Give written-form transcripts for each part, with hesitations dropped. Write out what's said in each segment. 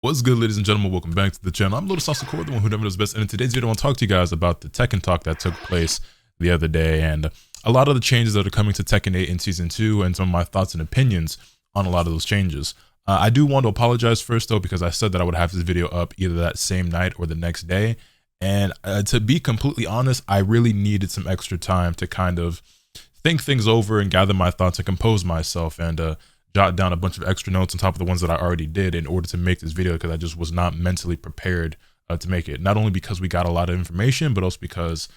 What's good, ladies and gentlemen? Welcome back to the channel. I'm LotusAsakura, the one who never knows best, and in today's video I want to talk to you guys about the Tekken talk that took place the other day and a lot of the changes that are coming to Tekken 8 in Season 2 and some of my thoughts and opinions on a lot of those changes. I do want to apologize first though, because I said that I would have this video up either that same night or the next day, and to be completely honest, I really needed some extra time to kind of think things over and gather my thoughts and compose myself and jot down a bunch of extra notes on top of the ones that I already did in order to make this video, because I just was not mentally prepared to make it. Not only because we got a lot of information, but also because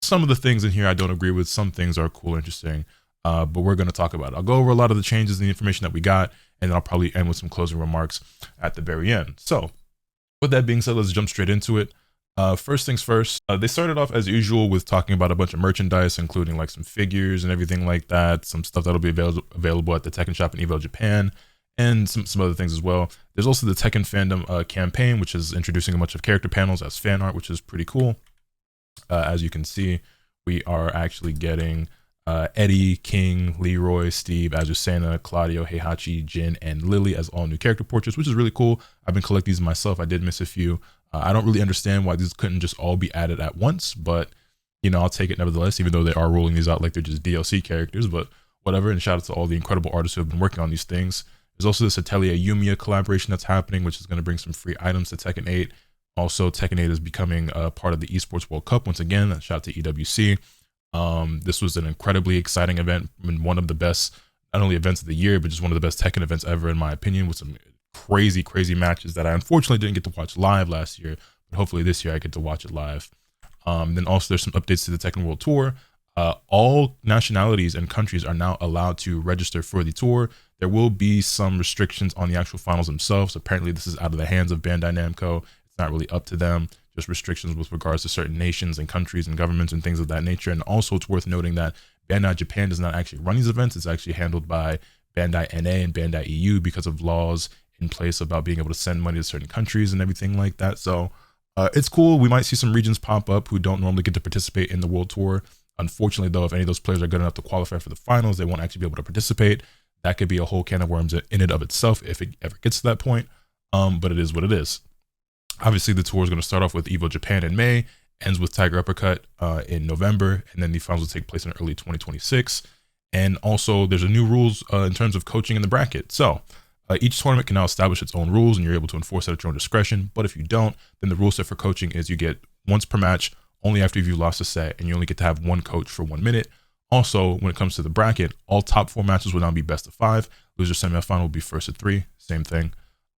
some of the things in here I don't agree with. Some things are cool, interesting, but we're going to talk about it. I'll go over a lot of the changes and the information that we got, and then I'll probably end with some closing remarks at the very end. So with that being said, let's jump straight into it. First things first, they started off as usual with talking about a bunch of merchandise, including like some figures and everything like that, some stuff that'll be available at the Tekken shop in Evo Japan, and some other things as well. There's also the Tekken fandom campaign, which is introducing a bunch of character panels as fan art, which is pretty cool. As you can see, we are actually getting Eddie, King, Leroy, Steve, Azucena, Claudio, Heihachi, Jin, and Lily as all new character portraits, which is really cool. I've been collecting these myself. I did miss a few. I don't really understand why these couldn't just all be added at once, but you know, I'll take it nevertheless, even though they are rolling these out like they're just DLC characters, but whatever. And shout out to all the incredible artists who have been working on these things. There's also this Atelier Yumiya collaboration that's happening, which is going to bring some free items to Tekken 8. Also, Tekken 8 is becoming a part of the Esports World Cup once again. Shout out to EWC. This was an incredibly exciting event and one of the best, not only events of the year, but just one of the best Tekken events ever, in my opinion, with some crazy matches that I unfortunately didn't get to watch live last year, but hopefully this year I get to watch it live. Then also there's some updates to the Tekken World Tour. All nationalities and countries are now allowed to register for the tour. There will be some restrictions on the actual finals themselves. Apparently this is out of the hands of Bandai Namco. It's not really up to them, just restrictions with regards to certain nations and countries and governments and things of that nature. And also it's worth noting that Bandai Japan does not actually run these events. It's actually handled by Bandai NA and Bandai EU because of laws in place about being able to send money to certain countries and everything like that. So it's cool. We might see some regions pop up who don't normally get to participate in the World Tour. Unfortunately though, if any of those players are good enough to qualify for the finals, they won't actually be able to participate. That could be a whole can of worms in and of itself if it ever gets to that point, but it is what it is. Obviously the tour is going to start off with Evo Japan in May, ends with Tiger Uppercut in November, and then the finals will take place in early 2026. And also there's a new rules in terms of coaching in the bracket. So each tournament can now establish its own rules, and you're able to enforce it at your own discretion. But if you don't, then the rule set for coaching is you get once per match, only after you've lost a set, and you only get to have one coach for 1 minute. Also, when it comes to the bracket, all top 4 matches will now be best of 5. Loser semifinal will be first of 3. Same thing.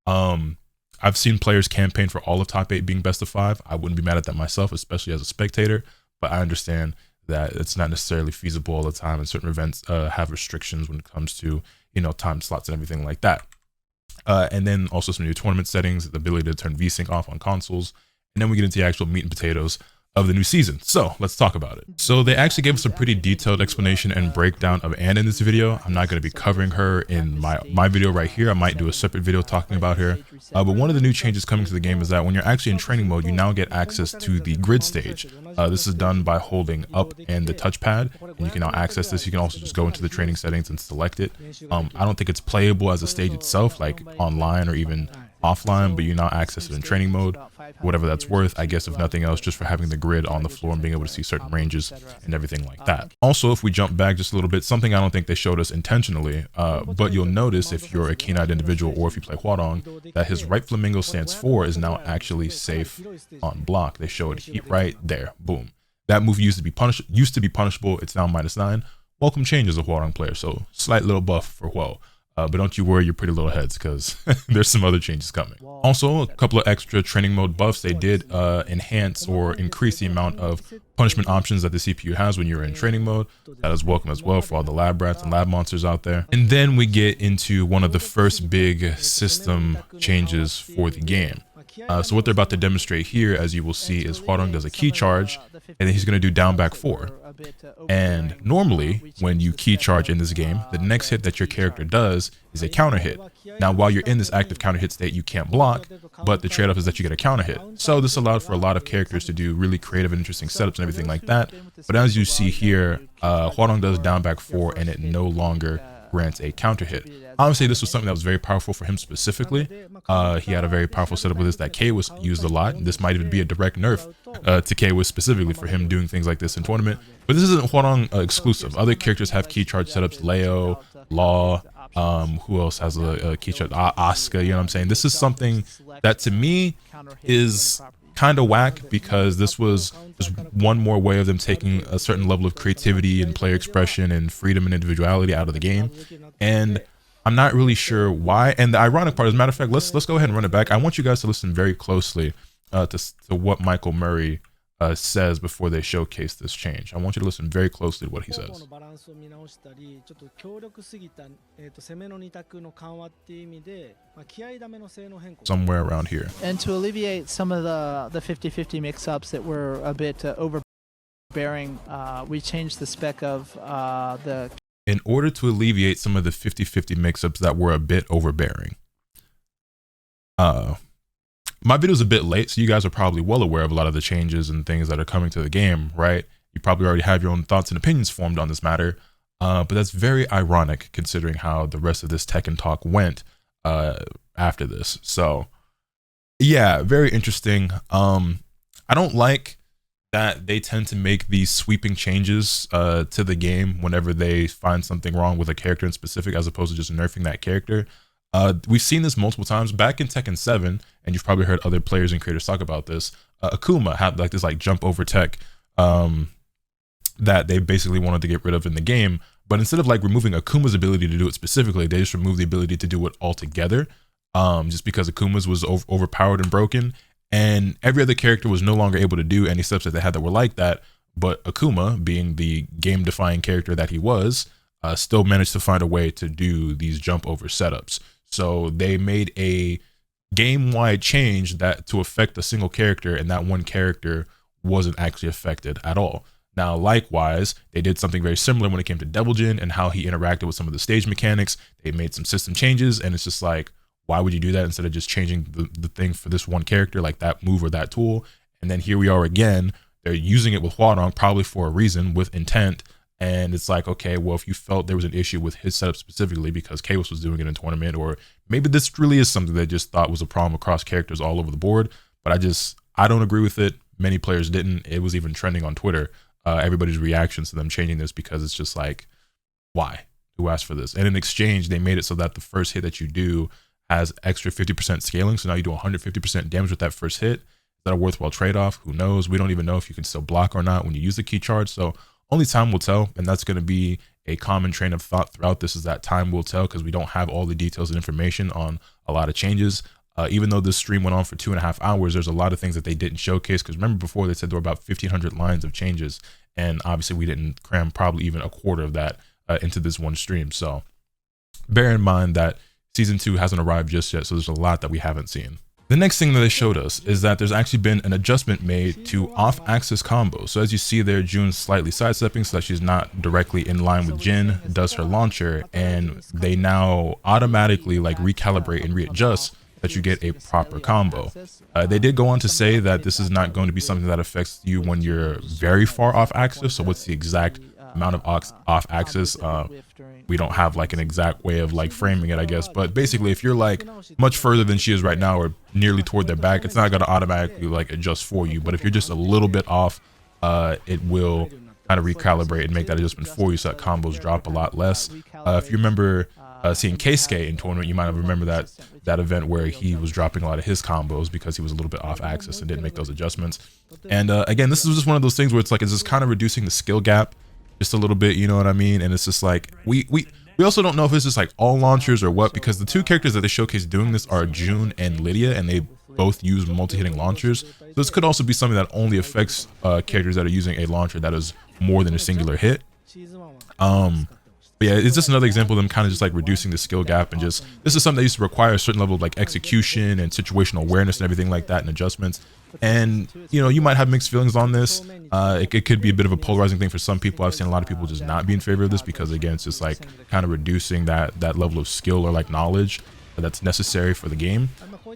I've seen players campaign for all of top 8 being best of 5. I wouldn't be mad at that myself, especially as a spectator, but I understand that it's not necessarily feasible all the time, and certain events have restrictions when it comes to, you know, time slots and everything like that. And then also some new tournament settings, the ability to turn VSync off on consoles, and then we get into the actual meat and potatoes of the new season. So let's talk about it. So they actually gave us a pretty detailed explanation and breakdown of Anne in this video. I'm not going to be covering her in my video right here. I might do a separate video talking about her. But one of the new changes coming to the game is that when you're actually in training mode, you now get access to the grid stage. This is done by holding up and the touchpad, and you can now access this. You can also just go into the training settings and select it. I don't think it's playable as a stage itself, like online or even offline, but you now access it in training mode, whatever that's worth, I guess, if nothing else, just for having the grid on the floor and being able to see certain ranges and everything like that. Also, if we jump back just a little bit, something I don't think they showed us intentionally, but you'll notice if you're a keen-eyed individual or if you play Huarong, that his right flamingo stance 4 is now actually safe on block. They show it right there. Boom. That move used to be punishable. It's now -9. Welcome change as a Huarong player, so slight little buff for Huo. But don't you worry your pretty little heads, because there's some other changes coming. Also, a couple of extra training mode buffs. They did enhance or increase the amount of punishment options that the CPU has when you're in training mode. That is welcome as well for all the lab rats and lab monsters out there. And then we get into one of the first big system changes for the game. So what they're about to demonstrate here, as you will see, is Huarong does a key charge, and then he's going to do down back 4. And normally, when you key charge in this game, the next hit that your character does is a counter hit. Now, while you're in this active counter hit state, you can't block, but the trade-off is that you get a counter hit. So this allowed for a lot of characters to do really creative and interesting setups and everything like that. But as you see here, Huarong does down back 4, and it no longer grants a counter hit. Obviously, this was something that was very powerful for him specifically. He had a very powerful setup with this that K was used a lot. This might even be a direct nerf to K was specifically for him doing things like this in tournament. But this isn't Huarong exclusive. Other characters have key charge setups. Leo, Law, who else has a key charge? Asuka, you know what I'm saying? This is something that to me is kind of whack, because this was just one more way of them taking a certain level of creativity and player expression and freedom and individuality out of the game. And I'm not really sure why. And the ironic part, as a matter of fact, let's go ahead and run it back. I want you guys to listen very closely to what Michael Murray says before they showcase this change. I want you to listen very closely to what he says. Somewhere around here. And to alleviate some of the 50-50 mix-ups that were a bit overbearing, we changed the spec of the... In order to alleviate some of the 50-50 mix-ups that were a bit overbearing. My video's a bit late, so you guys are probably well aware of a lot of the changes and things that are coming to the game, right? You probably already have your own thoughts and opinions formed on this matter, but that's very ironic considering how the rest of this Tekken talk went after this. So, yeah, very interesting. I don't like that they tend to make these sweeping changes to the game whenever they find something wrong with a character in specific, as opposed to just nerfing that character. We've seen this multiple times back in Tekken 7, and you've probably heard other players and creators talk about this. Akuma had like this like jump over tech that they basically wanted to get rid of in the game, but instead of like removing Akuma's ability to do it specifically, they just removed the ability to do it altogether, just because Akuma's was overpowered and broken, and every other character was no longer able to do any steps that they had that were like that. But Akuma, being the game-defying character that he was, still managed to find a way to do these jump over setups. So they made a game-wide change that to affect a single character, and that one character wasn't actually affected at all. Now, likewise, they did something very similar when it came to Deviljin and how he interacted with some of the stage mechanics. They made some system changes, and it's just like, why would you do that instead of just changing the thing for this one character, like that move or that tool? And then here we are again. They're using it with Huarong, probably for a reason, with intent. And it's like, okay, well, if you felt there was an issue with his setup specifically because Chaos was doing it in tournament, or maybe this really is something they just thought was a problem across characters all over the board. But I don't agree with it. Many players didn't. It was even trending on Twitter. Everybody's reactions to them changing this, because it's just like, why? Who asked for this? And in exchange, they made it so that the first hit that you do has extra 50% scaling. So now you do 150% damage with that first hit. Is that a worthwhile trade-off? Who knows? We don't even know if you can still block or not when you use the key charge. So only time will tell, and that's going to be a common train of thought throughout this, is that time will tell, because we don't have all the details and information on a lot of changes. Even though this stream went on for 2.5 hours, there's a lot of things that they didn't showcase, because remember before they said there were about 1,500 lines of changes, and obviously we didn't cram probably even a quarter of that into this one stream. So bear in mind that Season 2 hasn't arrived just yet, so there's a lot that we haven't seen. The next thing that they showed us is that there's actually been an adjustment made to off-axis combos. So as you see there, June's slightly sidestepping so that she's not directly in line with Jin, does her launcher, and they now automatically like recalibrate and readjust that you get a proper combo. They did go on to say that this is not going to be something that affects you when you're very far off axis. So what's the exact amount of off axis? We don't have like an exact way of like framing it, I guess, but basically if you're like much further than she is right now, or nearly toward their back, it's not going to automatically like adjust for you. But if you're just a little bit off, it will kind of recalibrate and make that adjustment for you, so that combos drop a lot less. If you remember seeing Keisuke in tournament, you might have remembered that event where he was dropping a lot of his combos because he was a little bit off axis and didn't make those adjustments. And again, this is just one of those things where it's like, it's just kind of reducing the skill gap just a little bit, you know what I mean? And it's just like, we also don't know if it's just like all launchers or what, because the two characters that they showcase doing this are June and Lydia, and they both use multi-hitting launchers. So this could also be something that only affects characters that are using a launcher that is more than a singular hit. But yeah, it's just another example of them kind of just like reducing the skill gap, and just, this is something that used to require a certain level of like execution and situational awareness and everything like that, and adjustments. And you know, you might have mixed feelings on this. It could be a bit of a polarizing thing for some people. I've seen a lot of people just not be in favor of this, because again, it's just like kind of reducing that level of skill or like knowledge that's necessary for the game.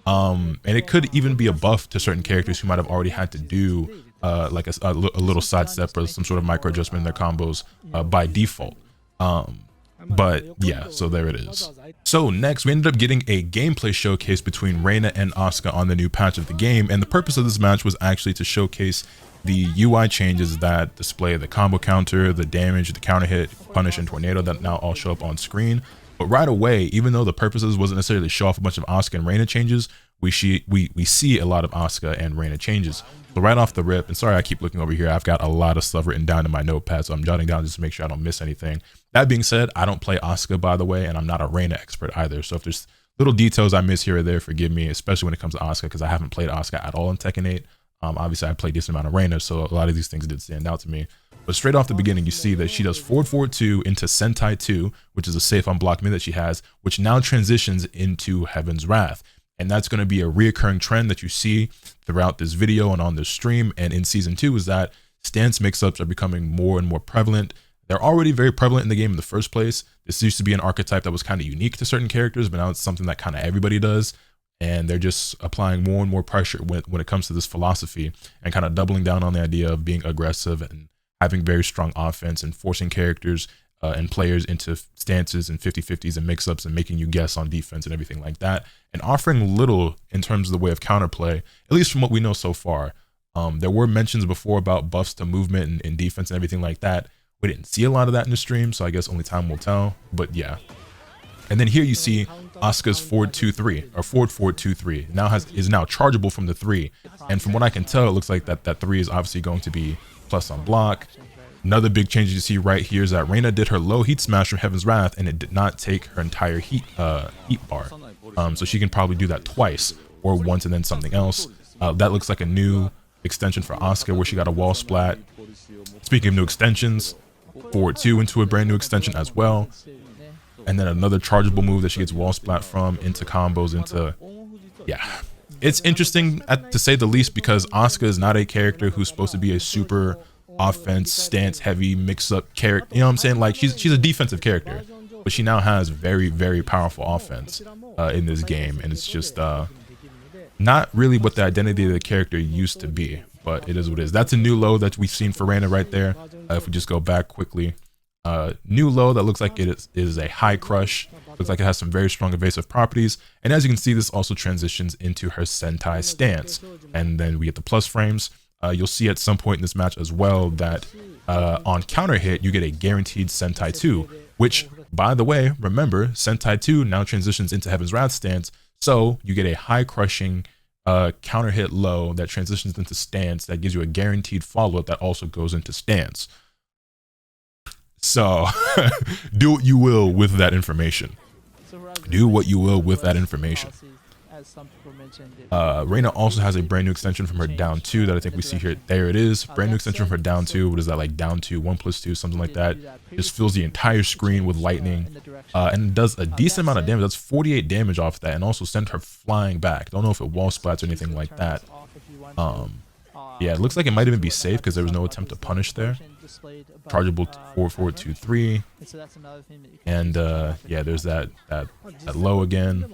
And it could even be a buff to certain characters who might have already had to do like a little sidestep or some sort of micro adjustment in their combos by default. But yeah, so there it is. So next, we ended up getting a gameplay showcase between Reina and Asuka on the new patch of the game, and the purpose of this match was actually to showcase the UI changes that display the combo counter, the damage, the counter hit, punish, and tornado that now all show up on screen. But right away, even though the purposes wasn't necessarily to show off a bunch of Asuka and Reina changes, we see a lot of Asuka and Reina changes. So right off the rip, and sorry I keep looking over here, I've got a lot of stuff written down in my notepad, so I'm jotting down just to make sure I don't miss anything. That being said, I don't play Asuka, by the way, and I'm not a Reina expert either. So if there's little details I miss here or there, forgive me, especially when it comes to Asuka, because I haven't played Asuka at all in Tekken 8. Obviously, I played a decent amount of Reina, so a lot of these things did stand out to me. But straight off the beginning, you see that she does forward 2 into Sentai 2, which is a safe unblock mid that she has, which now transitions into Heaven's Wrath. And that's going to be a reoccurring trend that you see throughout this video and on this stream. And in Season 2 is that stance mix-ups are becoming more and more prevalent. They're already very prevalent in the game in the first place. This used to be an archetype that was kind of unique to certain characters, but now it's something that kind of everybody does. And they're just applying more and more pressure when it comes to this philosophy and kind of doubling down on the idea of being aggressive and having very strong offense and forcing characters and players into stances and 50-50s and mix-ups and making you guess on defense and everything like that, and offering little in terms of the way of counterplay, at least from what we know so far. There were mentions before about buffs to movement and defense and everything like that. We didn't see a lot of that in the stream, so I guess only time will tell, but yeah. And then here you see Asuka's forward 2-3 or forward 2-3 is now chargeable from the 3, and from what I can tell, it looks like that 3 is obviously going to be plus on block. Another big change you see right here is that Reina did her low heat smash from Heaven's Wrath, and it did not take her entire heat bar. So she can probably do that twice or once and then something else. That looks like a new extension for Asuka where she got a wall splat. Speaking of new extensions, forward 2 into a brand new extension as well. And then another chargeable move that she gets wall splat from into combos into, yeah. It's interesting to say the least because Asuka is not a character who's supposed to be a super offense stance heavy mix up character, you know what I'm saying? Like she's a defensive character, but she now has very, very powerful offense in this game, and it's just not really what the identity of the character used to be, but it is what it is. That's a new low that we've seen for Reina right there. If we just go back quickly, new low that looks like it is a high crush. Looks like it has some very strong evasive properties, and as you can see, this also transitions into her Sentai stance, and then we get the plus frames. You'll see at some point in this match as well that on counter hit you get a guaranteed Sentai 2, which, by the way, remember, Sentai 2 now transitions into Heaven's Wrath stance, so you get a high crushing counter hit low that transitions into stance that gives you a guaranteed follow-up that also goes into stance. So do what you will with that information. Do what you will with that information. Reina also has a brand new extension from her down 2 that I think we see here. There it is. Brand new extension from her down 2. What is that, like down 2, 1+2, something like that. Just fills the entire screen with lightning and does a decent amount of damage. That's 48 damage off that, and also sent her flying back. Don't know if it wall splats or anything like that. Yeah, it looks like it might even be safe because there was no attempt to punish there. Chargeable forward 2-3, and yeah, there's that low again,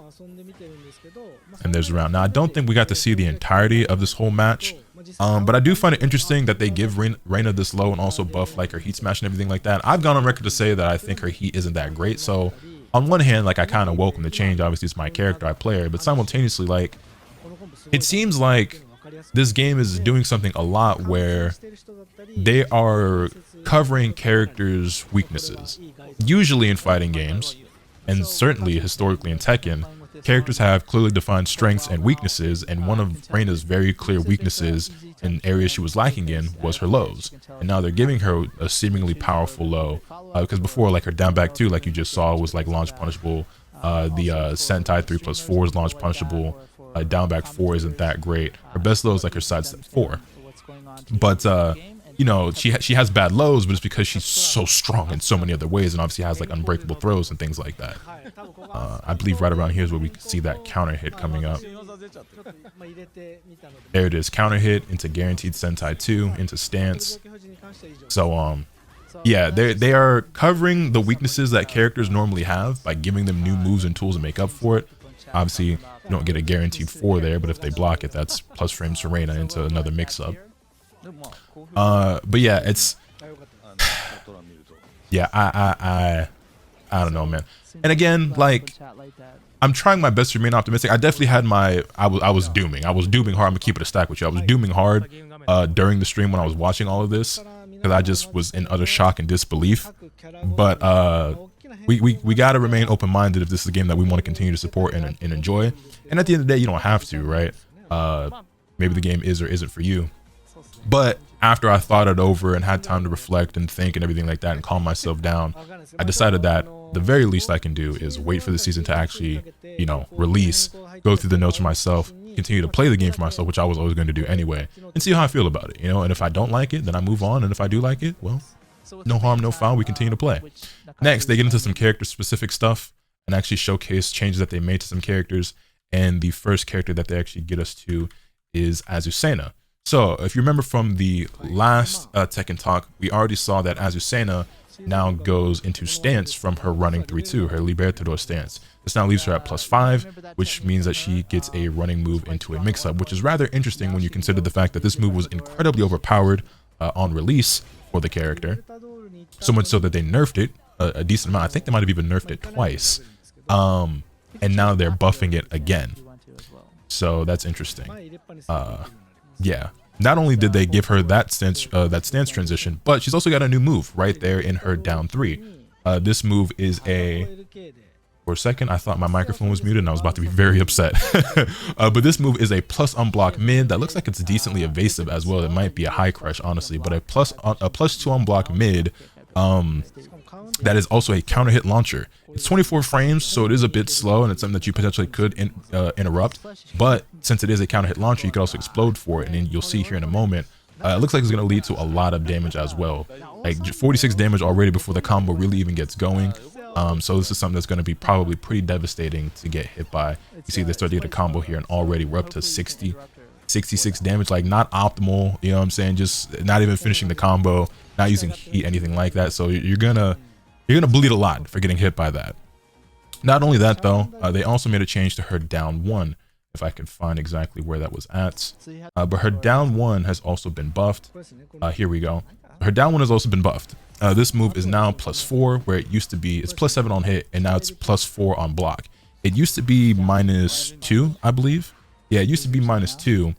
and there's around. Now I don't think we got to see the entirety of this whole match, but I do find it interesting that they give Reina this low and also buff like her heat smash and everything like that. I've gone on record to say that I think her heat isn't that great, so on one hand, like, I kind of welcome the change. Obviously it's my character, I play her, but simultaneously, like, it seems like this game is doing something a lot where they are covering characters' weaknesses. Usually in fighting games, and certainly historically in Tekken, characters have clearly defined strengths and weaknesses, and one of Reina's very clear weaknesses in areas she was lacking in was her lows. And now they're giving her a seemingly powerful low, because before, like, her down back 2, like you just saw, was like launch punishable. The Sentai 3+4 is launch punishable. Down back 4 isn't that great. Her best low is like her sidestep 4. But you know, she has bad lows, but it's because she's so strong in so many other ways, and obviously has like unbreakable throws and things like that. I believe right around here is where we see that counter hit coming up. There it is, counter hit into guaranteed Sentai 2 into stance. So yeah, they are covering the weaknesses that characters normally have by giving them new moves and tools to make up for it. Obviously, you don't get a guaranteed 4 there, but if they block it, that's plus frames for Reina into another mix-up. But yeah, it's... Yeah, I I don't know, man. And again, like, I'm trying my best to remain optimistic. I definitely had I was dooming hard. I'm gonna keep it a stack with you. I was dooming hard during the stream when I was watching all of this, because I just was in utter shock and disbelief. But we gotta remain open-minded if this is a game that we want to continue to support and enjoy. And at the end of the day, you don't have to, right? Maybe the game is or isn't for you. But after I thought it over and had time to reflect and think and everything like that and calm myself down, I decided that the very least I can do is wait for the season to actually, you know, release, go through the notes for myself, continue to play the game for myself, which I was always going to do anyway, and see how I feel about it, you know. And if I don't like it, then I move on. And if I do like it, well, no harm, no foul, we continue to play. Next, they get into some character-specific stuff and actually showcase changes that they made to some characters. And the first character that they actually get us to is Azucena. So if you remember from the last Tekken talk, we already saw that Azucena now goes into stance from her running 3-2, her Libertador stance. This now leaves her at +5, which means that she gets a running move into a mix-up, which is rather interesting when you consider the fact that this move was incredibly overpowered on release for the character. So much so that they nerfed it a decent amount. I think they might have even nerfed it twice. And now they're buffing it again. So that's interesting. Yeah. Not only did they give her that stance transition, but she's also got a new move right there in her down 3. This move is for a second, I thought my microphone was muted and I was about to be very upset. But this move is a plus unblock mid that looks like it's decently evasive as well. It might be a high crush, honestly, but a plus 2 unblock mid that is also a counter hit launcher. It's 24 frames, so it is a bit slow, and it's something that you potentially could interrupt. But since it is a counter hit launcher, you could also explode for it, and then you'll see here in a moment. It looks like it's going to lead to a lot of damage as well. Like 46 damage already before the combo really even gets going. So this is something that's going to be probably pretty devastating to get hit by. You see they start to get a combo here, and already we're up to 66 damage. Like, not optimal, you know what I'm saying? Just not even finishing the combo, not using heat, anything like that. So you're gonna bleed a lot for getting hit by that. Not only that though, they also made a change to her down 1, if I can find exactly where that was at. But her down 1 has also been buffed. Here we go. Her down 1 has also been buffed. This move is now +4, where it used to be, it's +7 on hit, and now it's +4 on block. It used to be -2, I believe. Yeah, it used to be -2,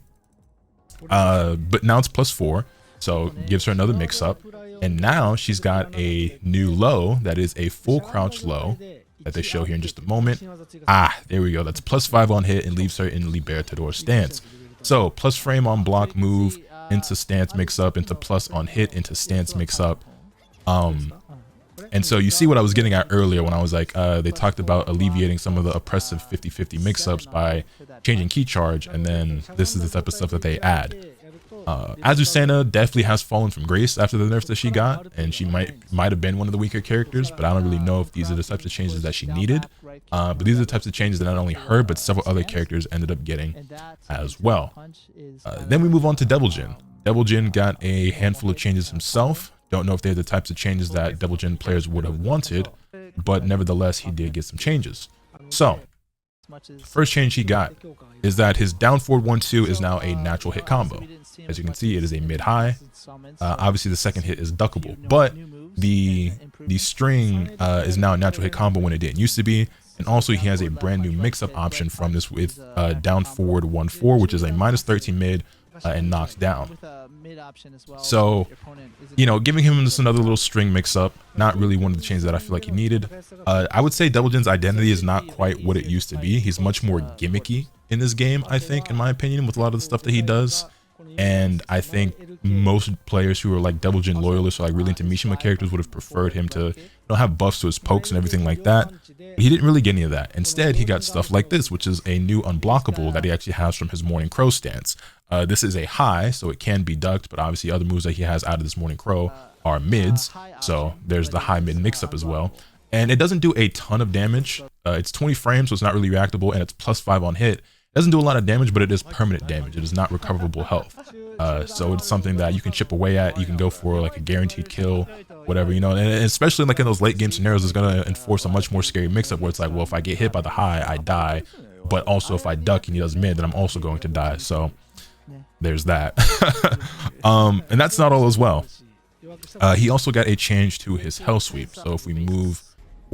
but now it's +4, so it gives her another mix-up. And now she's got a new low that is a full crouch low that they show here in just a moment. There we go. That's +5 on hit and leaves her in Libertador stance. So plus frame on block move into stance mix-up, into plus on hit into stance mix-up. And so you see what I was getting at earlier when I was like, they talked about alleviating some of the oppressive 50-50 mix-ups by changing key charge, and then this is the type of stuff that they add. Azucena definitely has fallen from grace after the nerfs that she got, and she might have been one of the weaker characters, but I don't really know if these are the types of changes that she needed. But these are the types of changes that not only her, but several other characters ended up getting as well. Then we move on to Devil Jin. Devil Jin got a handful of changes himself. Don't know if they're the types of changes that Devil Jin players would have wanted, but nevertheless, he did get some changes. So, the first change he got is that his down forward 1-2 is now a natural hit combo. As you can see, it is a mid-high. Obviously, the second hit is duckable, but the string is now a natural hit combo when it didn't used to be. And also, he has a brand new mix-up option from this with down forward 1-4, which is a -13 mid and knocks down. So, you know, giving him just another little string mix-up, not really one of the changes that I feel like he needed. I would say Devil Jin's identity is not quite what it used to be. He's much more gimmicky in this game, I think, in my opinion, with a lot of the stuff that he does. And I think most players who are like Devil Jin loyalists or like really into Mishima characters would have preferred him to, you know, have buffs to his pokes and everything like that. But he didn't really get any of that. Instead, he got stuff like this, which is a new unblockable that he actually has from his Morning Crow stance. This is a high, so it can be ducked, but obviously other moves that he has out of this Morning Crow are mids. So there's the high mid mix-up as well. And it doesn't do a ton of damage. It's 20 frames, so it's not really reactable, and it's +5 on hit. It doesn't do a lot of damage, but it is permanent damage. It is not recoverable health. So it's something that you can chip away at. You can go for like a guaranteed kill, whatever, you know, and especially like in those late game scenarios, it's going to enforce a much more scary mix-up where it's like, well, if I get hit by the high, I die. But also if I duck and he does mid, then I'm also going to die. So there's that. And that's not all as well. He also got a change to his hell sweep. So if we move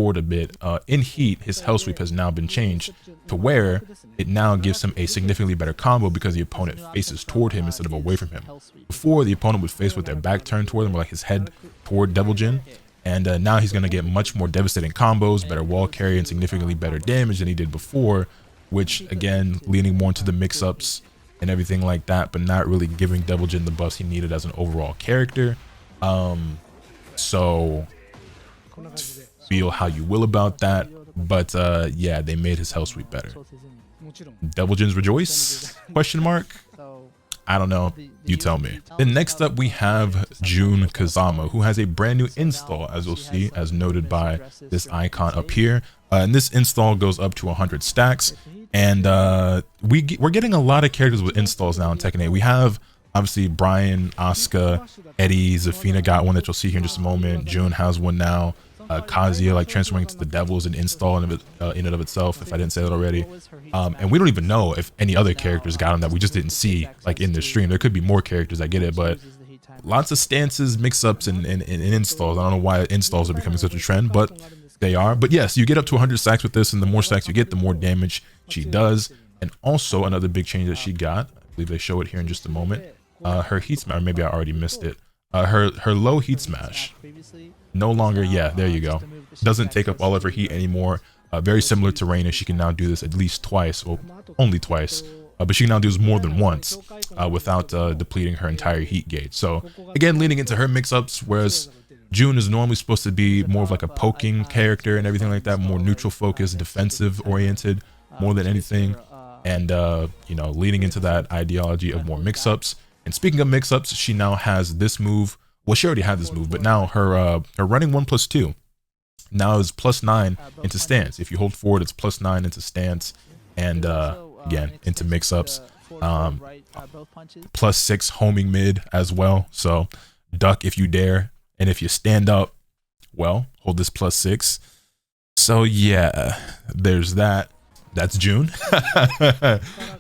forward a bit, in heat, his hell sweep has now been changed to where it now gives him a significantly better combo because the opponent faces toward him instead of away from him. Before, the opponent would face with their back turned toward them, or like his head toward Devil Jin. And now he's going to get much more devastating combos, better wall carry, and significantly better damage than he did before, which, again, leaning more into the mix-ups and everything like that, but not really giving Devil Jin the buffs he needed as an overall character. So feel how you will about that, but yeah, they made his hell sweep better. Devil Jin's rejoice? Question mark? I don't know. You tell me. Then next up we have Jun Kazama, who has a brand new install, as you'll see, as noted by this icon up here. And this install goes up to 100 stacks. And we're getting a lot of characters with installs now in Tekken 8. We have obviously Brian, Asuka, Eddie, Zafina got one that you'll see here in just a moment. Jun has one now. Kazuya, like transferring to the Devils and install in and of itself, if I didn't say that already. And we don't even know if any other characters got them that we just didn't see like in this stream. There could be more characters that get it, but lots of stances, mix-ups, and installs. I don't know why installs are becoming such a trend, but they are. But yes, you get up to 100 stacks with this, and the more stacks you get, the more damage she does. And also another big change that she got, I believe they show it here in just a moment, her heat smash, or maybe I already missed it. Her low heat smash no longer, yeah, there you go, doesn't take up all of her heat anymore. Very similar to Reina, she can now do this at least twice, or only twice, but she can now do this more than once without depleting her entire heat gauge. So again, leaning into her mix-ups, whereas Jun is normally supposed to be more of like a poking character and everything like that, more neutral focused, defensive oriented more than anything, and you know, leading into that ideology of more mix-ups. And speaking of mix-ups, she now has this move. Well, she already had this move, but now her running 1+2 now is +9 into stance. If you hold forward, it's +9 into stance, and again into mix-ups. +6 homing mid as well. So duck if you dare, and if you stand up, well, hold this +6. So yeah, there's that. That's Jun.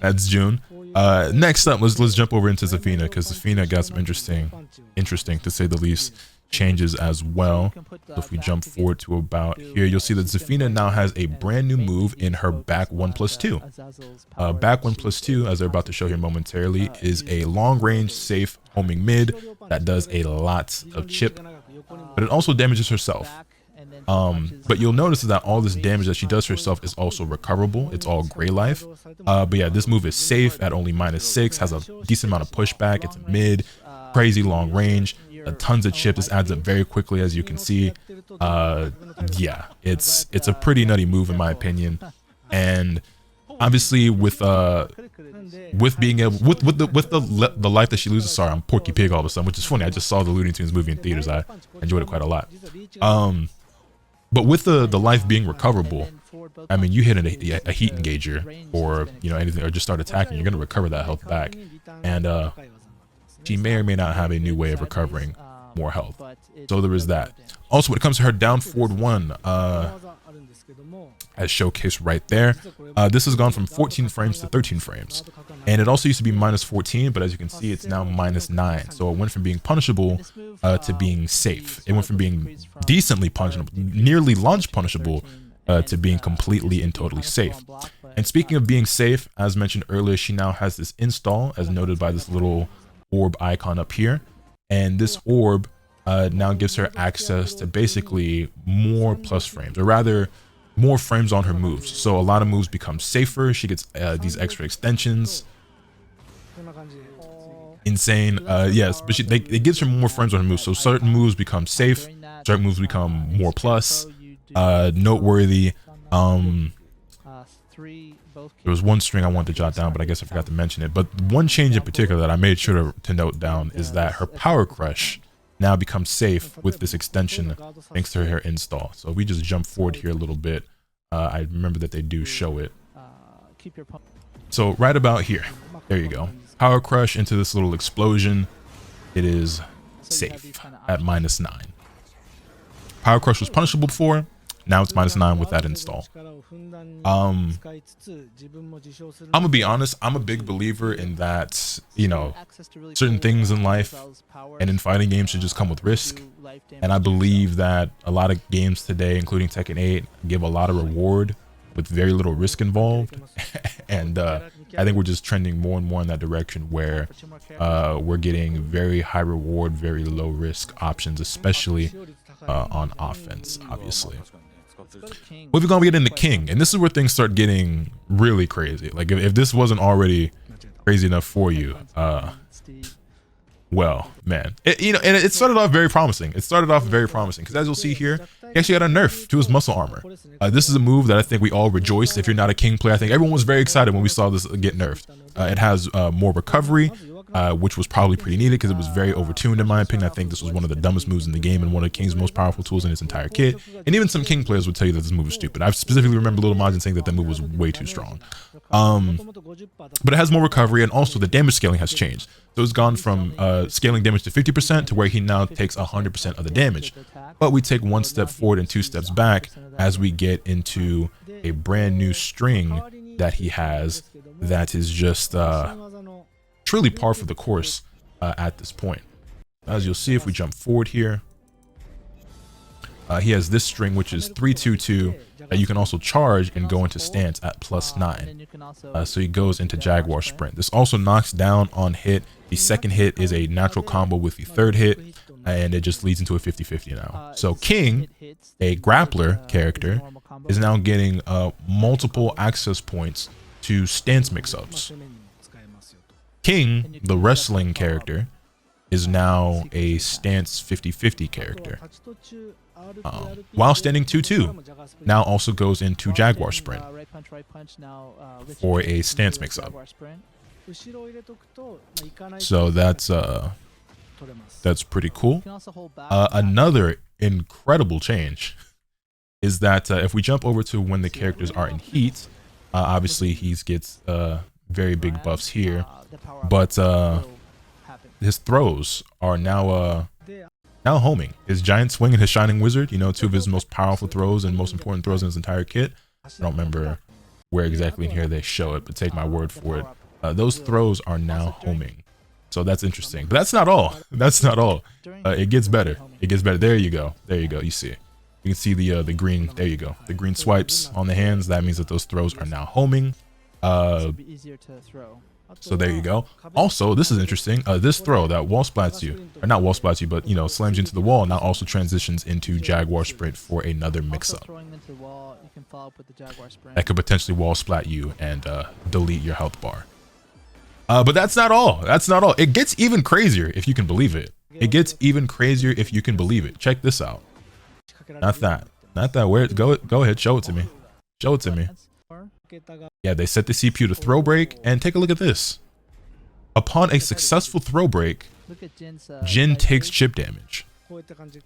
That's Jun. Next up, let's jump over into Zafina, because Zafina got some interesting to say the least changes as well. So if we jump forward to about here, you'll see that Zafina now has a brand new move in her back 1+2. Back 1+2, as they're about to show here momentarily, is a long range safe homing mid that does a lot of chip, but it also damages herself. But you'll notice that all this damage that she does herself is also recoverable. It's all gray life. But yeah, this move is safe at only -6, has a decent amount of pushback. It's mid, crazy long range, tons of chip. This adds up very quickly, as you can see. Yeah, it's a pretty nutty move in my opinion. And obviously with being able with the life that she loses. Sorry, I'm Porky Pig all of a sudden, which is funny. I just saw the Looney Tunes movie in theaters. I enjoyed it quite a lot. But with the life being recoverable, I mean, you hit a heat engager or, you know, anything, or just start attacking, you're going to recover that health back. And she may or may not have a new way of recovering more health. So there is that. Also, when it comes to her down forward 1, as showcased right there, this has gone from 14 frames to 13 frames. And it also used to be -14, but as you can see, it's now -9. So it went from being punishable to being safe. It went from being decently punishable, nearly launch punishable, to being completely and totally safe. And speaking of being safe, as mentioned earlier, she now has this install, as noted by this little orb icon up here. And this orb now gives her access to basically more plus frames, or rather more frames on her moves. So a lot of moves become safer. She gets these extra extensions. Insane. Yes, but it gives her more frames on her moves. So certain moves become safe, certain moves become more plus. Noteworthy. There was one string I wanted to jot down, but I guess I forgot to mention it. But one change in particular that I made sure to note down is that her power crush now becomes safe with this extension thanks to her install. So if we just jump forward here a little bit, I remember that they do show it. So right about here, there you go. Power crush into this little explosion. It is safe at -9. Power crush was punishable before. Now it's -9 with that install. I'm gonna be honest, I'm a big believer in that, you know, certain things in life and in fighting games should just come with risk. And I believe that a lot of games today, including Tekken 8, give a lot of reward with very little risk involved. And I think we're just trending more and more in that direction where we're getting very high reward, very low risk options, especially on offense, obviously. We're gonna get into King, and this is where things start getting really crazy. Like if this wasn't already crazy enough for you, well, man, it started off very promising. It started off very promising because as you'll see here, he actually got a nerf to his muscle armor. This is a move that I think we all rejoiced. If you're not a King player, I think everyone was very excited when we saw this get nerfed. It has more recovery, which was probably pretty needed because it was very overtuned in my opinion. I think this was one of the dumbest moves in the game and one of King's most powerful tools in his entire kit. And even some King players would tell you that this move is stupid. I specifically remember Little Majin saying that the move was way too strong. But it has more recovery, and also the damage scaling has changed. So it's gone from scaling damage to 50% to where he now takes 100% of the damage. But we take one step forward and 2 steps back as we get into a brand new string that he has that is just truly par for the course at this point. As you'll see if we jump forward here, he has this string which is 322 that you can also charge and go into stance at +9. So he goes into Jaguar Sprint. This also knocks down on hit. The second hit is a natural combo with the third hit, and it just leads into a 50-50 now. So King, a grappler character, is now getting multiple access points to stance mix-ups. King, the wrestling character, is now a stance 50-50 character. While standing 2-2 now also goes into Jaguar Sprint for a stance mix-up. So that's pretty cool. Another incredible change is that if we jump over to when the characters are in heat, obviously he gets very big buffs here, but his throws are now homing. His giant swing and his shining wizard, you know, 2 of his most powerful throws and most important throws in his entire kit. I don't remember where exactly in here they show it, but take my word for it. Those throws are now homing. So that's interesting. But that's not all. That's not all. It gets better. It gets better. There you go. There you go. You see. You can see the green. There you go. The green swipes on the hands. That means that those throws are now homing. So there you go. Also, this is interesting. This throw that wall splats you, or not wall splats you, but you know, slams you into the wall, now also transitions into Jaguar Sprint for another mix-up. That could potentially wall splat you and delete your health bar. But that's not all. That's not all. It gets even crazier if you can believe it. It gets even crazier if you can believe it. Check this out. Not that. Not that. Where? Go ahead. Show it to me. Show it to me. Yeah, they set the CPU to throw break, and take a look at this. Upon a successful throw break, Jin takes chip damage.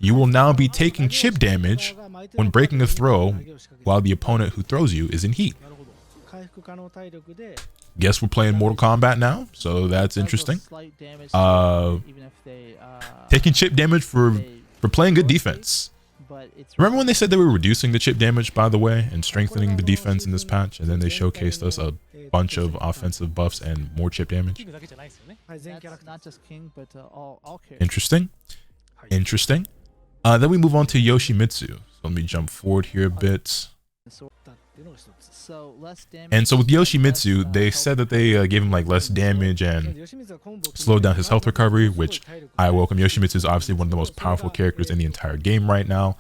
You will now be taking chip damage when breaking a throw while the opponent who throws you is in heat. Guess we're playing Mortal Kombat now, so that's interesting. Taking chip damage for playing good defense. Remember when they said they were reducing the chip damage, by the way, and strengthening the defense in this patch, and then they showcased us a bunch of offensive buffs and more chip damage? Interesting. Interesting. Then we move on to Yoshimitsu. So let me jump forward here a bit. And so with Yoshimitsu, they said that they gave him like less damage and slowed down his health recovery, which I welcome. Yoshimitsu is obviously one of the most powerful characters in the entire game right now.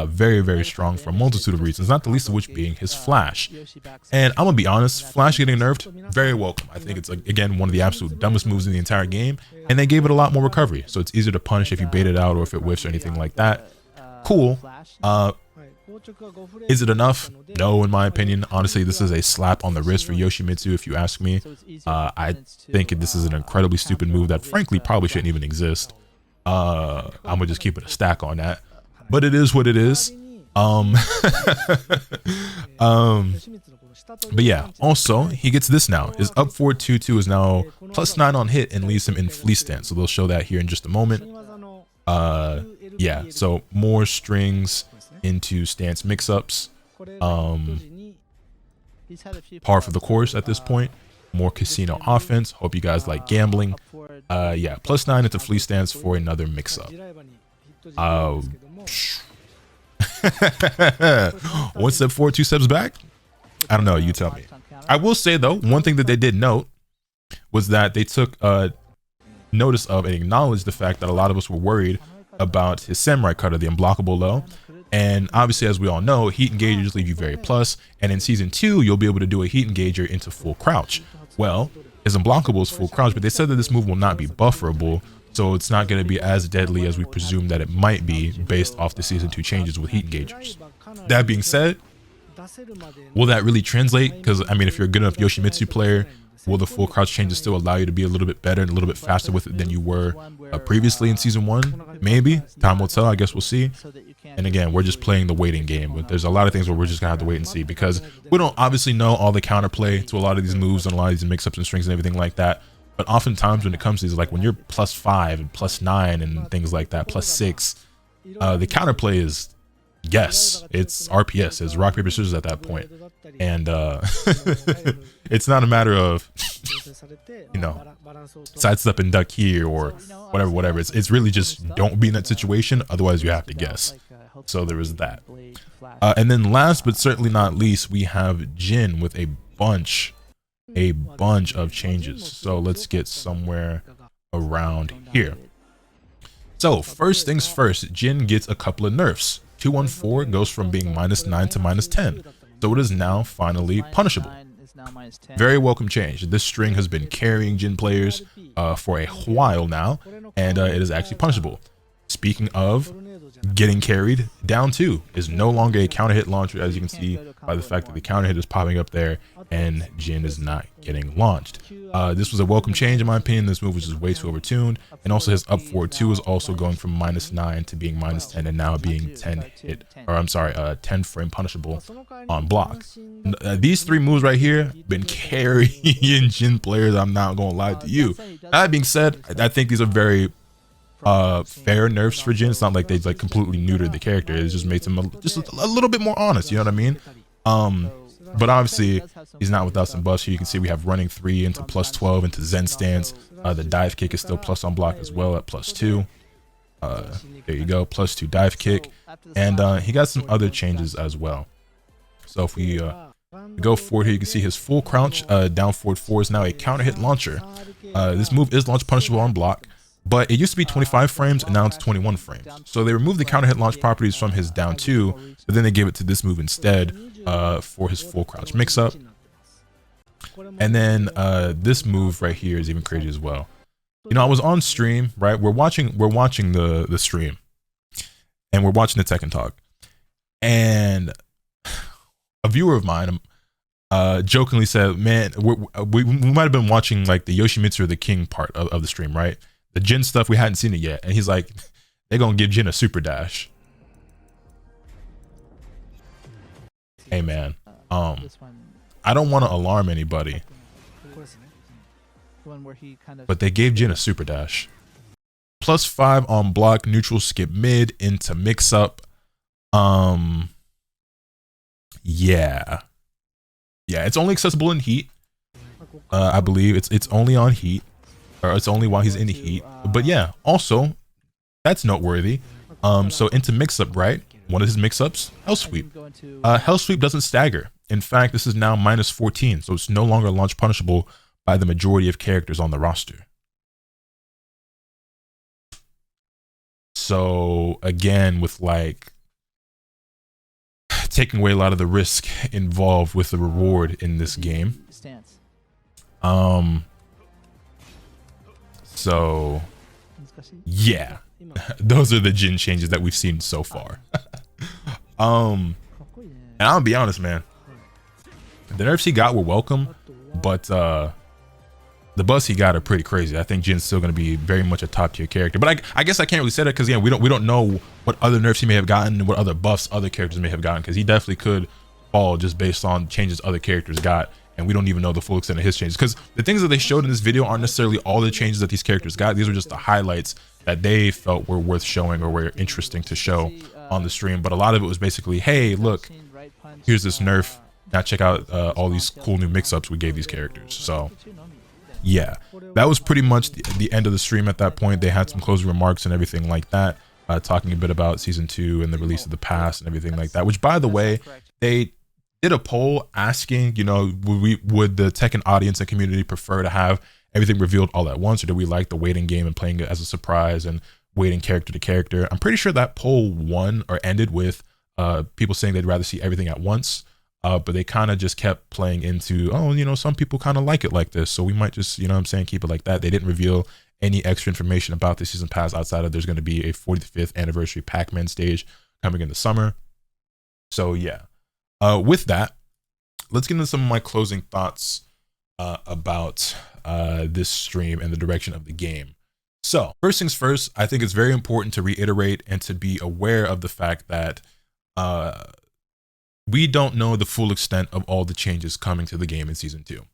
Very, very strong for a multitude of reasons, not the least of which being his Flash. And I'm gonna be honest, Flash getting nerfed, very welcome. I think it's, like, again, one of the absolute dumbest moves in the entire game, and they gave it a lot more recovery, so it's easier to punish if you bait it out or if it whiffs or anything like that. Cool. Is it enough? No, in my opinion. Honestly, this is a slap on the wrist for Yoshimitsu, if you ask me. I think this is an incredibly stupid move that frankly probably shouldn't even exist. I'm gonna just keep it a stack on that, but it is what it is. But yeah, also he gets this now. His up forward 2-2 is now +9 on hit and leaves him in fleece stance, so they'll show that here in just a moment. Yeah, so more strings into stance mix-ups. He's had a few Par for the course at this point. More casino offense. Hope you guys like gambling. Yeah, +9 into flea stance for another mix-up. One step forward, 2 steps back. I don't know, you tell me. I will say though, one thing that they did note was that they took notice of and acknowledged the fact that a lot of us were worried about his samurai cutter, the unblockable low. And obviously, as we all know, heat engagers leave you very plus, and in season 2 you'll be able to do a heat engager into full crouch. Well, his unblockable is full crouch, but they said that this move will not be bufferable, so it's not going to be as deadly as we presume that it might be based off the season 2 changes with heat engagers. That being said, will that really translate? Because I mean, if you're a good enough Yoshimitsu player, will the full crouch changes still allow you to be a little bit better and a little bit faster with it than you were previously in season 1? Maybe. Time will tell. I guess we'll see. And again, we're just playing the waiting game, but there's a lot of things where we're just gonna have to wait and see, because we don't obviously know all the counterplay to a lot of these moves and a lot of these mix-ups and strings and everything like that. But oftentimes when it comes to these, like when you're +5 and +9 and things like that, +6, the counterplay is, yes, it's RPS, it's rock paper scissors at that point. And it's not a matter of you know, sidestep and duck here or whatever. It's really just don't be in that situation, otherwise you have to guess. So there is that. And then last but certainly not least, we have Jin with a bunch of changes. So let's get somewhere around here. So first things first, Jin gets a couple of nerfs. 214 goes from being -9 to -10. So it is now finally punishable. Very welcome change. This string has been carrying Jin players for a while now, and it is actually punishable. Speaking of getting carried, down 2 is no longer a counter hit launcher, as you can see by the fact that the counter hit is popping up there and Jin is not getting launched. This was a welcome change in my opinion. This move was just way too overtuned, and also his up forward 2 is also going from -9 to being -10 and now being 10 frame punishable on block. These 3 moves right here been carrying Jin players, I'm not gonna lie to you. That being said, I think these are very fair nerfs for Jin. It's not like they like completely neutered the character. It just makes him just a little bit more honest, you know what I mean? But obviously he's not without some buffs. Here you can see we have running 3 into +12 into Zen stance. The dive kick is still plus on block as well at +2. There you go, +2 dive kick, and he got some other changes as well. So if we go forward here, you can see his full crouch down forward 4 is now a counter hit launcher. This move is launch punishable on block, but it used to be 25 frames and now it's 21 frames. So they removed the counter hit launch properties from his down 2, but then they gave it to this move instead for his full crouch mix up. And then this move right here is even crazy as well. You know, I was on stream, right? We're watching the stream, and we're watching the Tekken talk, and a viewer of mine jokingly said, "Man, we might have been watching like the Yoshimitsu or the King part of the stream, right? The Jin stuff, we hadn't seen it yet." And he's like, "They're gonna give Jin a super dash." Hey man, I don't want to alarm anybody, but they gave Jin a super dash. +5 on block, neutral skip mid into mix up. Yeah, it's only accessible in heat. I believe it's only on heat, or it's only while he's in the heat. But yeah, also that's noteworthy. So into mix up, right? One of his mix ups, Hell Sweep. Hell Sweep doesn't stagger. In fact, this is now -14, so it's no longer launch punishable by the majority of characters on the roster. So again, with like taking away a lot of the risk involved with the reward in this game. So yeah, those are the Jin changes that we've seen so far. And I'll be honest, man, the nerfs he got were welcome, but the buffs he got are pretty crazy. I think Jin's still going to be very much a top tier character, but I guess I can't really say that because, yeah, we don't know what other nerfs he may have gotten and what other buffs other characters may have gotten, because he definitely could fall just based on changes other characters got, and we don't even know the full extent of his changes, because the things that they showed in this video aren't necessarily all the changes that these characters got. These are just the highlights that they felt were worth showing or were interesting to show on the stream, but a lot of it was basically, hey, look, here's this nerf. Now check out all these cool new mix-ups we gave these characters. So yeah, that was pretty much the end of the stream at that point. They had some closing remarks and everything like that, talking a bit about season 2 and the release of the pass and everything like that, which, by the way, they did a poll asking, you know, would the Tekken audience and community prefer to have everything revealed all at once, or do we like the waiting game and playing it as a surprise and waiting character to character? I'm pretty sure that poll won or ended with people saying they'd rather see everything at once. But they kind of just kept playing into, oh, you know, some people kind of like it like this, so we might just, you know what I'm saying, keep it like that. They didn't reveal any extra information about the season pass outside of there's going to be a 45th anniversary Pac-Man stage coming in the summer. So yeah, with that, let's get into some of my closing thoughts about this stream and the direction of the game. So first things first, I think it's very important to reiterate and to be aware of the fact that we don't know the full extent of all the changes coming to the game in season 2.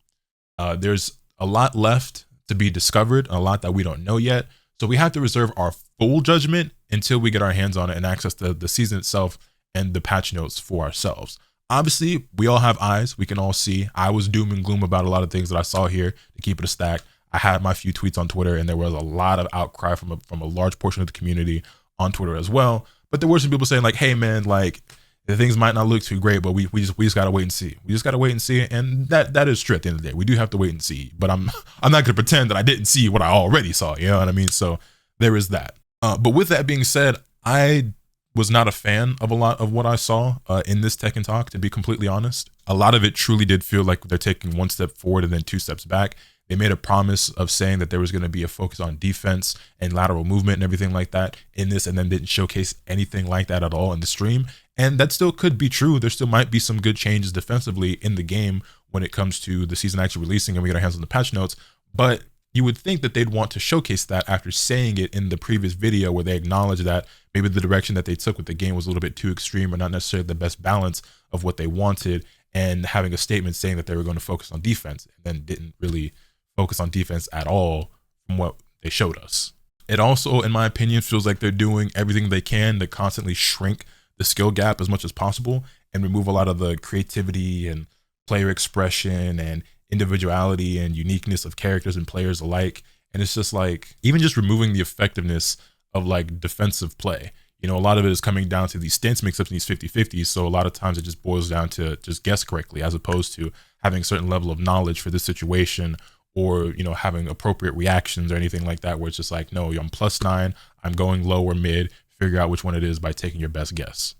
There's a lot left to be discovered, a lot that we don't know yet. So we have to reserve our full judgment until we get our hands on it and access the season itself and the patch notes for ourselves. Obviously, we all have eyes. We can all see. I was doom and gloom about a lot of things that I saw here, to keep it a stack. I had my few tweets on Twitter, and there was a lot of outcry from a large portion of the community on Twitter as well. But there were some people saying like, hey man, like, the things might not look too great, but we just gotta wait and see. We just gotta wait and see, and that is true at the end of the day. We do have to wait and see. But I'm not gonna pretend that I didn't see what I already saw. You know what I mean? So there is that. But with that being said, I was not a fan of a lot of what I saw in this Tekken talk. To be completely honest, a lot of it truly did feel like they're taking one step forward and then 2 steps back. They made a promise of saying that there was going to be a focus on defense and lateral movement and everything like that in this, and then didn't showcase anything like that at all in the stream. And that still could be true. There still might be some good changes defensively in the game when it comes to the season actually releasing and we get our hands on the patch notes. But you would think that they'd want to showcase that after saying it in the previous video, where they acknowledge that maybe the direction that they took with the game was a little bit too extreme or not necessarily the best balance of what they wanted, and having a statement saying that they were going to focus on defense and then didn't really focus on defense at all from what they showed us. It also, in my opinion, feels like they're doing everything they can to constantly shrink the skill gap as much as possible and remove a lot of the creativity and player expression and individuality and uniqueness of characters and players alike. And it's just like, even just removing the effectiveness of like defensive play. You know, a lot of it is coming down to these stance mix-ups and these 50-50s. So a lot of times it just boils down to just guess correctly, as opposed to having a certain level of knowledge for this situation, or, you know, having appropriate reactions or anything like that, where it's just like, no, I'm +9, I'm going low or mid, figure out which one it is by taking your best guess.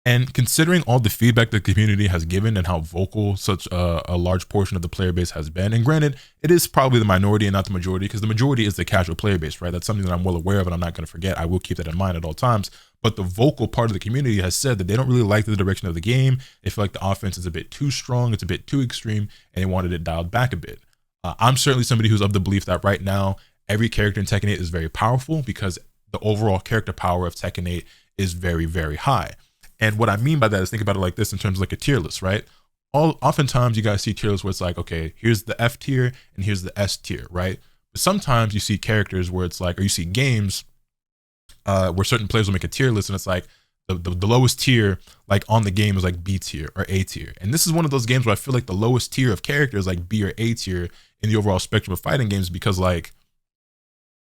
And considering all the feedback the community has given and how vocal such a large portion of the player base has been, and granted, it is probably the minority and not the majority, because the majority is the casual player base, right? That's something that I'm well aware of and I'm not going to forget. I will keep that in mind at all times. But the vocal part of the community has said that they don't really like the direction of the game. They feel like the offense is a bit too strong, it's a bit too extreme, and they wanted it dialed back a bit. I'm certainly somebody who's of the belief that right now, every character in Tekken 8 is very powerful, because the overall character power of Tekken 8 is very, very high. And what I mean by that is, think about it like this in terms of like a tier list, right? Oftentimes you guys see tier lists where it's like, okay, here's the F tier and here's the S tier, right? But sometimes you see characters where it's like, or you see games where certain players will make a tier list, and it's like the lowest tier like on the game is like B tier or A tier. And this is one of those games where I feel like the lowest tier of characters like B or A tier in the overall spectrum of fighting games, because like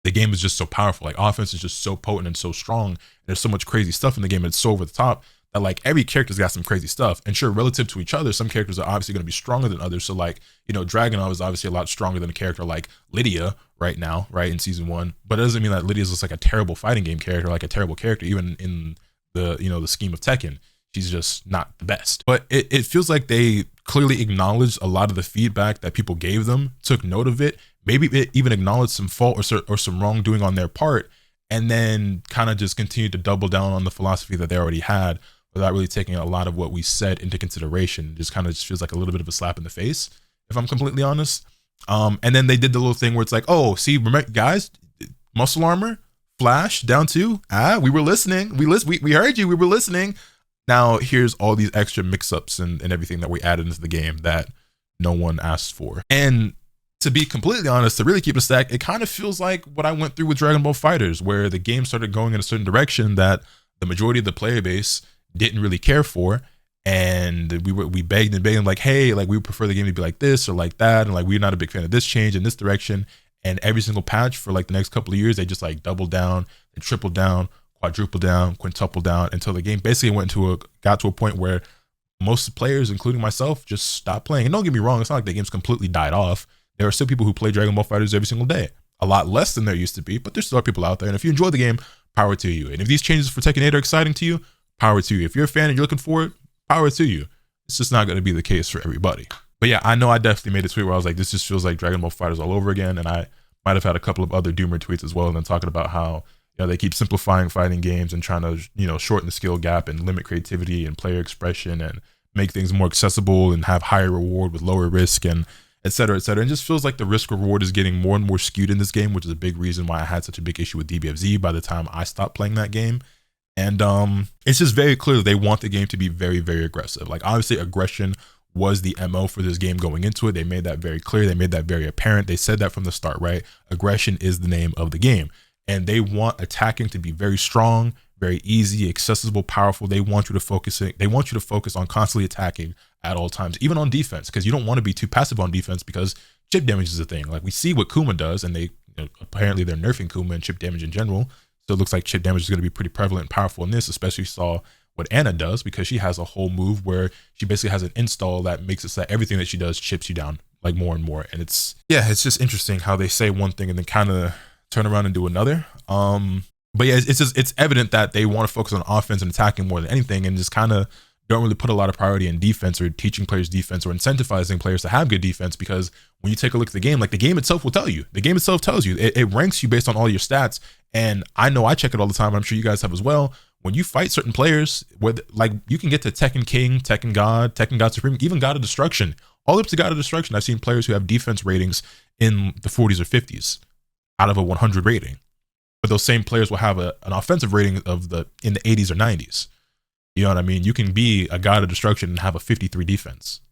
the game is just so powerful. Like offense is just so potent and so strong. And there's so much crazy stuff in the game, and it's so over the top that like every character's got some crazy stuff. And sure, relative to each other, some characters are obviously going to be stronger than others. So like, you know, Dragunov is obviously a lot stronger than a character like Lydia right now, right, in season 1. But it doesn't mean that Lydia's just like a terrible fighting game character, like a terrible character, even in the, you know, the scheme of Tekken. She's just not the best. But it feels like they clearly acknowledged a lot of the feedback that people gave them, took note of it, maybe it even acknowledged some fault or some wrongdoing on their part, and then kind of just continued to double down on the philosophy that they already had without really taking a lot of what we said into consideration. It just kind of just feels like a little bit of a slap in the face, if I'm completely honest. And then they did the little thing where it's like, oh, see, remember, guys, muscle armor, flash, down 2. We were listening. We heard you. We were listening. Now here's all these extra mix-ups and everything that we added into the game that no one asked for. And to be completely honest, to really keep it a stack, it kind of feels like what I went through with Dragon Ball FighterZ, where the game started going in a certain direction that the majority of the player base didn't really care for. And we begged and begged, like, hey, like, we prefer the game to be like this or like that, and like, we're not a big fan of this change in this direction. And every single patch for like the next couple of years, they just like doubled down and tripled down, quadrupled down, quintupled down, until the game basically got to a point where most players, including myself, just stopped playing. And don't get me wrong, it's not like the game's completely died off. There are still people who play Dragon Ball FighterZ every single day. A lot less than there used to be, but there still are people out there. And if you enjoy the game, power to you. And if these changes for Tekken 8 are exciting to you, power to you. If you're a fan and you're looking for it, power to you. It's just not going to be the case for everybody. But yeah, I know I definitely made a tweet where I was like, this just feels like Dragon Ball FighterZ all over again. And I might have had a couple of other doomer tweets as well, and then talking about how, you know, they keep simplifying fighting games and trying to, you know, shorten the skill gap and limit creativity and player expression and make things more accessible and have higher reward with lower risk, and et cetera, et cetera. And it just feels like the risk reward is getting more and more skewed in this game, which is a big reason why I had such a big issue with DBFZ by the time I stopped playing that game. And it's just very clear that they want the game to be very, very aggressive. Like, obviously aggression was the MO for this game going into it. They made that very clear. They made that very apparent. They said that from the start, right? Aggression is the name of the game. And they want attacking to be very strong, very easy, accessible, powerful. They want you to focus on constantly attacking at all times, even on defense, because you don't want to be too passive on defense, because chip damage is a thing. Like, we see what Kuma does, and they, you know, apparently they're nerfing Kuma and chip damage in general. So it looks like chip damage is going to be pretty prevalent and powerful in this, especially saw what Anna does, because she has a whole move where she basically has an install that makes it so that everything that she does chips you down like more and more. And it's just interesting how they say one thing and then kind of turn around and do another. But yeah, it's evident that they want to focus on offense and attacking more than anything, and just kind of don't really put a lot of priority in defense or teaching players defense or incentivizing players to have good defense. Because when you take a look at the game, like, the game itself will tell you. The game itself tells you. It ranks you based on all your stats. And I know I check it all the time. I'm sure you guys have as well. When you fight certain players, with, like, you can get to Tekken King, Tekken God Supreme, even God of Destruction, all up to God of Destruction. I've seen players who have defense ratings in the 40s or 50s out of a 100 rating. But those same players will have an offensive rating in the 80s or 90s. You know what I mean? You can be a God of Destruction and have a 53 defense,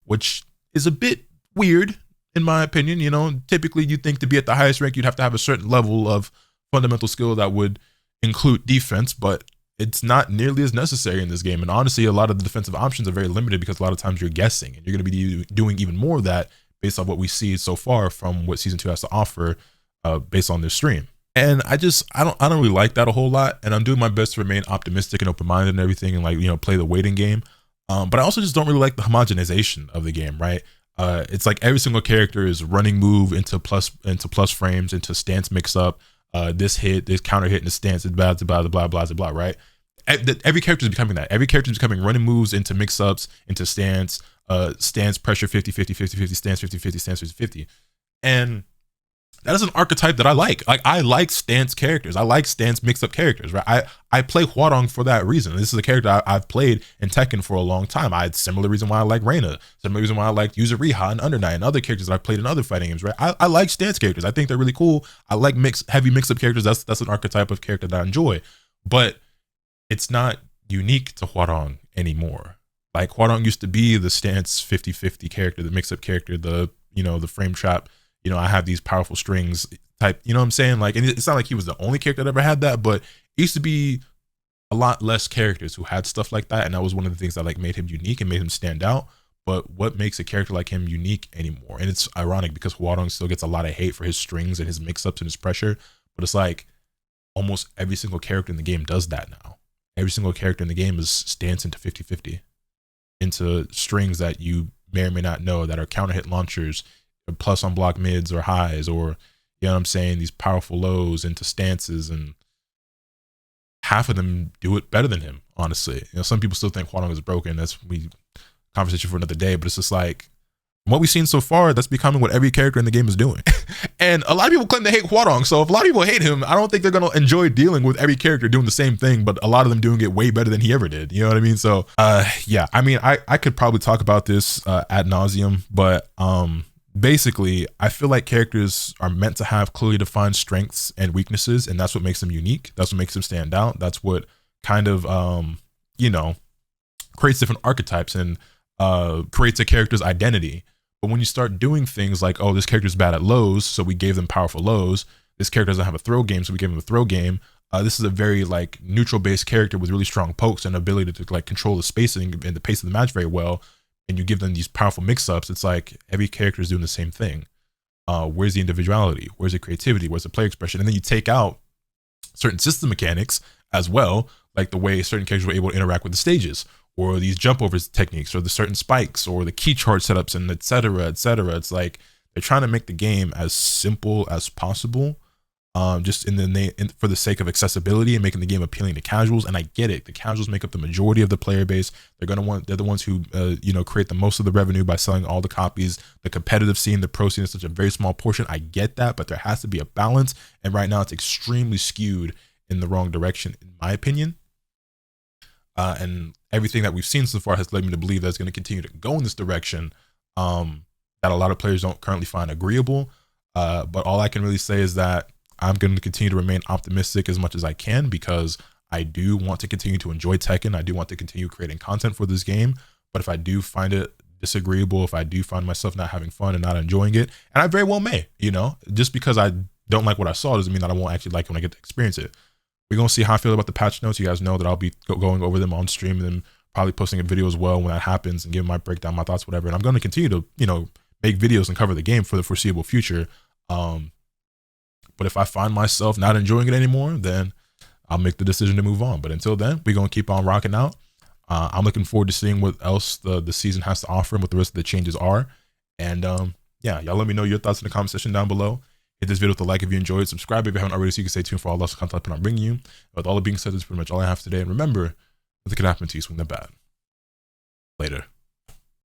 which is a bit weird in my opinion. You know, typically you think to be at the highest rank, you'd have to have a certain level of fundamental skill that would include defense, but it's not nearly as necessary in this game. And honestly, a lot of the defensive options are very limited, because a lot of times you're guessing, and you're going to be doing even more of that based on what we see so far from what season 2 has to offer, based on this stream. And I don't really like that a whole lot. And I'm doing my best to remain optimistic and open-minded and everything, and, like, you know, play the waiting game. But I also just don't really like the homogenization of the game, right? It's like every single character is running move into plus frames, into stance mix up, this hit, this counter hit, and the stance, blah, blah, blah, blah, blah, right? Every character is becoming that. Every character is becoming running moves into mix ups, into stance, stance pressure 50-50, stance 50-50, stance 50-50. And that is an archetype that I like. Like, I like stance characters. I like stance mix-up characters, right? I play Huarong for that reason. This is a character I've played in Tekken for a long time. I had similar reason why I like Reina, similar reason why I like Yuzuriha and Under Night and other characters that I've played in other fighting games, right? I like stance characters. I think they're really cool. I like heavy mix-up characters. That's an archetype of character that I enjoy. But it's not unique to Huarong anymore. Like, Huarong used to be the stance 50-50 character, the mix-up character, the frame trap, you know, I have these powerful strings type, you know what I'm saying? Like, and it's not like he was the only character that ever had that, but it used to be a lot less characters who had stuff like that. And that was one of the things that, like, made him unique and made him stand out. But what makes a character like him unique anymore? And it's ironic because Huarong still gets a lot of hate for his strings and his mix-ups and his pressure. But it's like almost every single character in the game does that now. Every single character in the game is stance into 50-50, into strings that you may or may not know that are counter hit launchers, plus on block mids or highs, or, you know what I'm saying, these powerful lows into stances, and half of them do it better than him, honestly. You know, some people still think Huarong is broken. That's conversation for another day, but it's just like, from what we've seen so far, that's becoming what every character in the game is doing. And a lot of people claim they hate Huarong, so if a lot of people hate him, I don't think they're gonna enjoy dealing with every character doing the same thing, but a lot of them doing it way better than he ever did. You know what I mean? So yeah, I mean, I could probably talk about this ad nauseum, but basically, I feel like characters are meant to have clearly defined strengths and weaknesses, and that's what makes them unique. That's what makes them stand out. That's what kind of, you know, creates different archetypes and creates a character's identity. But when you start doing things like, oh, this character's bad at lows, so we gave them powerful lows. This character doesn't have a throw game, so we gave him a throw game. This is a very like neutral based character with really strong pokes and ability to like control the spacing and the pace of the match very well. And you give them these powerful mix-ups. It's like every character is doing the same thing. Where's the individuality? Where's the creativity? Where's the player expression? And then you take out certain system mechanics as well, like the way certain characters were able to interact with the stages, or these jump overs techniques, or the certain spikes, or the key charge setups, and etc. etc. It's like they're trying to make the game as simple as possible, just for the sake of accessibility and making the game appealing to casuals. And I get it. The casuals make up the majority of the player base. They're the ones who create the most of the revenue by selling all the copies. The competitive scene, the pro scene is such a very small portion. I get that, but there has to be a balance. And right now it's extremely skewed in the wrong direction, in my opinion. And everything that we've seen so far has led me to believe that it's going to continue to go in this direction, that a lot of players don't currently find agreeable. But all I can really say is that I'm going to continue to remain optimistic as much as I can, because I do want to continue to enjoy Tekken. I do want to continue creating content for this game. But if I do find it disagreeable, if I do find myself not having fun and not enjoying it, and I very well may, just because I don't like what I saw doesn't mean that I won't actually like it when I get to experience it. We're going to see how I feel about the patch notes. You guys know that I'll be going over them on stream and then probably posting a video as well when that happens and giving my breakdown, my thoughts, whatever. And I'm going to continue to, make videos and cover the game for the foreseeable future. But if I find myself not enjoying it anymore, then I'll make the decision to move on. But until then, we're going to keep on rocking out. I'm looking forward to seeing what else the season has to offer and what the rest of the changes are. And yeah, y'all let me know your thoughts in the comment section down below. Hit this video with a like if you enjoyed. Subscribe if you haven't already so you can stay tuned for all lots of content I'm bringing you. With all that being said, that's pretty much all I have today. And remember, nothing can happen to you swing the bat. Later.